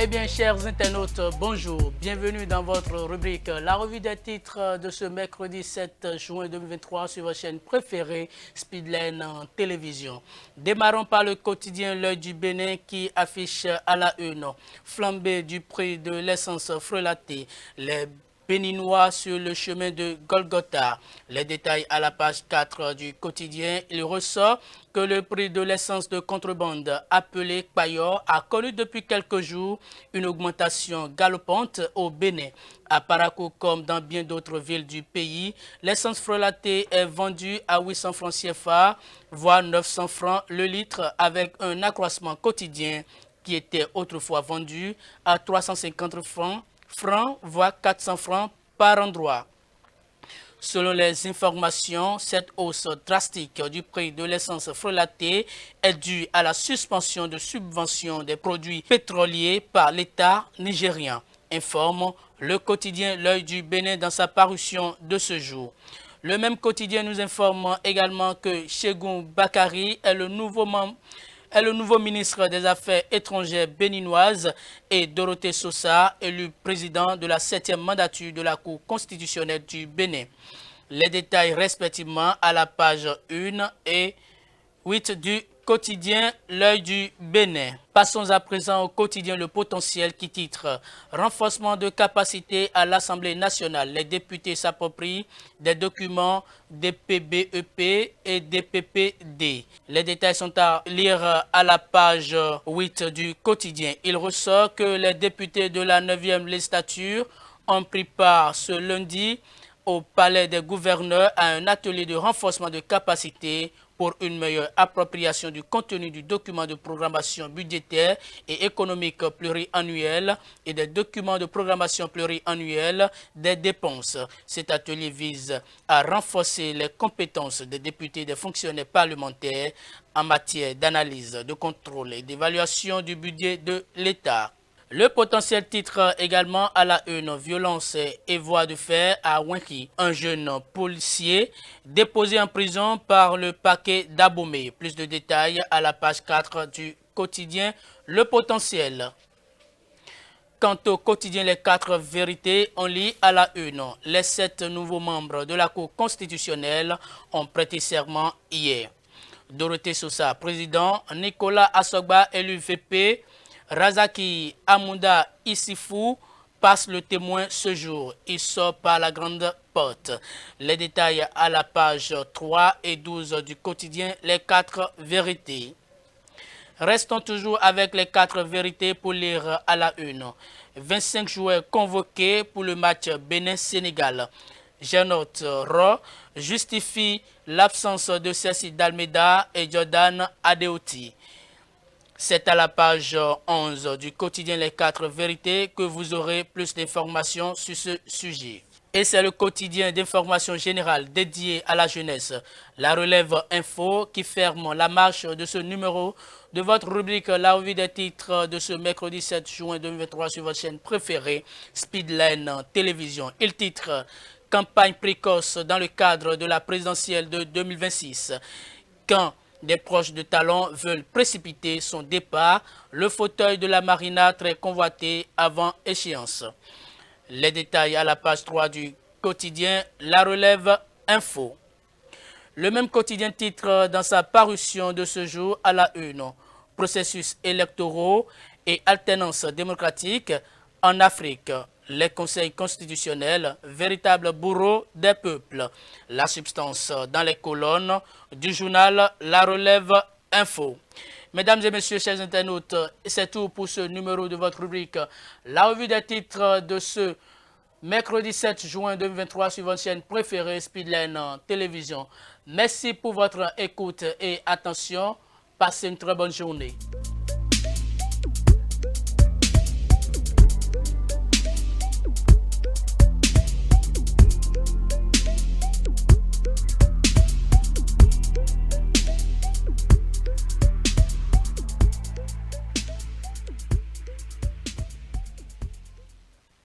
Eh bien, chers internautes, bonjour. Bienvenue dans votre rubrique La revue des titres de ce mercredi 7 juin 2023 sur votre chaîne préférée, Speedline en télévision. Démarrons par le quotidien L'Œil du Bénin qui affiche à la une flambée du prix de l'essence frelatée. Les Béninois sur le chemin de Golgotha. Les détails à la page 4 du quotidien. Il ressort que le prix de l'essence de contrebande appelée Payor a connu depuis quelques jours une augmentation galopante au Bénin. À Parakou comme dans bien d'autres villes du pays, l'essence frelatée est vendue à 800 francs CFA, voire 900 francs le litre avec un accroissement quotidien qui était autrefois vendu à 350 francs, voire 400 francs par endroit. Selon les informations, cette hausse drastique du prix de l'essence frelatée est due à la suspension de subventions des produits pétroliers par l'État nigérien, informe le quotidien L'Œil du Bénin dans sa parution de ce jour. Le même quotidien nous informe également que Chegoum Bakari est le nouveau ministre des Affaires étrangères béninoises et Dorothée Sosa, élu président de la 7e mandature de la Cour constitutionnelle du Bénin. Les détails respectivement à la page 1 et 8 du quotidien L'Œil du Bénin. Passons à présent au quotidien Le Potentiel qui titre « Renforcement de capacité à l'Assemblée nationale. Les députés s'approprient des documents des PBEP et des PPD ». Les détails sont à lire à la page 8 du quotidien. Il ressort que les députés de la 9e législature ont pris part ce lundi au Palais des gouverneurs à un atelier de renforcement de capacité pour une meilleure appropriation du contenu du document de programmation budgétaire et économique pluriannuel et des documents de programmation pluriannuelle des dépenses. Cet atelier vise à renforcer les compétences des députés et des fonctionnaires parlementaires en matière d'analyse, de contrôle et d'évaluation du budget de l'État. Le potentiel titre également à la une, violence et voies de fer à Wenki. Un jeune policier déposé en prison par le parquet d'Abomey. Plus de détails à la page 4 du quotidien Le Potentiel. Quant au quotidien Les 4 vérités, on lit à la une. Les 7 nouveaux membres de la Cour constitutionnelle ont prêté serment hier. Dorothée Sosa, président, Nicolas Assogba, élu VP, Razaki Amounda Issifou passe le témoin ce jour. Il sort par la grande porte. Les détails à la page 3 et 12 du quotidien Les 4 vérités. Restons toujours avec les 4 vérités pour lire à la une. 25 joueurs convoqués pour le match Bénin-Sénégal. Janot Ro justifie l'absence de Cécile Dalmeda et Jordan Adeoti. C'est à la page 11 du quotidien Les 4 vérités que vous aurez plus d'informations sur ce sujet. Et c'est le quotidien d'information générale dédié à la jeunesse, La Relève Info, qui ferme la marche de ce numéro de votre rubrique La revue des titres de ce mercredi 7 juin 2023 sur votre chaîne préférée, Speedline Télévision. Il titre « Campagne précoce dans le cadre de la présidentielle de 2026 ». Quand des proches de Talon veulent précipiter son départ, le fauteuil de la Marina très convoité avant échéance. Les détails à la page 3 du quotidien La Relève Info. Le même quotidien titre dans sa parution de ce jour à la une. Processus électoraux et alternance démocratique en Afrique. Les conseils constitutionnels, véritable bourreau des peuples. La substance dans les colonnes du journal La Relève Info. Mesdames et messieurs, chers internautes, c'est tout pour ce numéro de votre rubrique La revue des titres de ce mercredi 7 juin 2023 sur votre chaîne préférée Speedline Télévision. Merci pour votre écoute et attention. Passez une très bonne journée.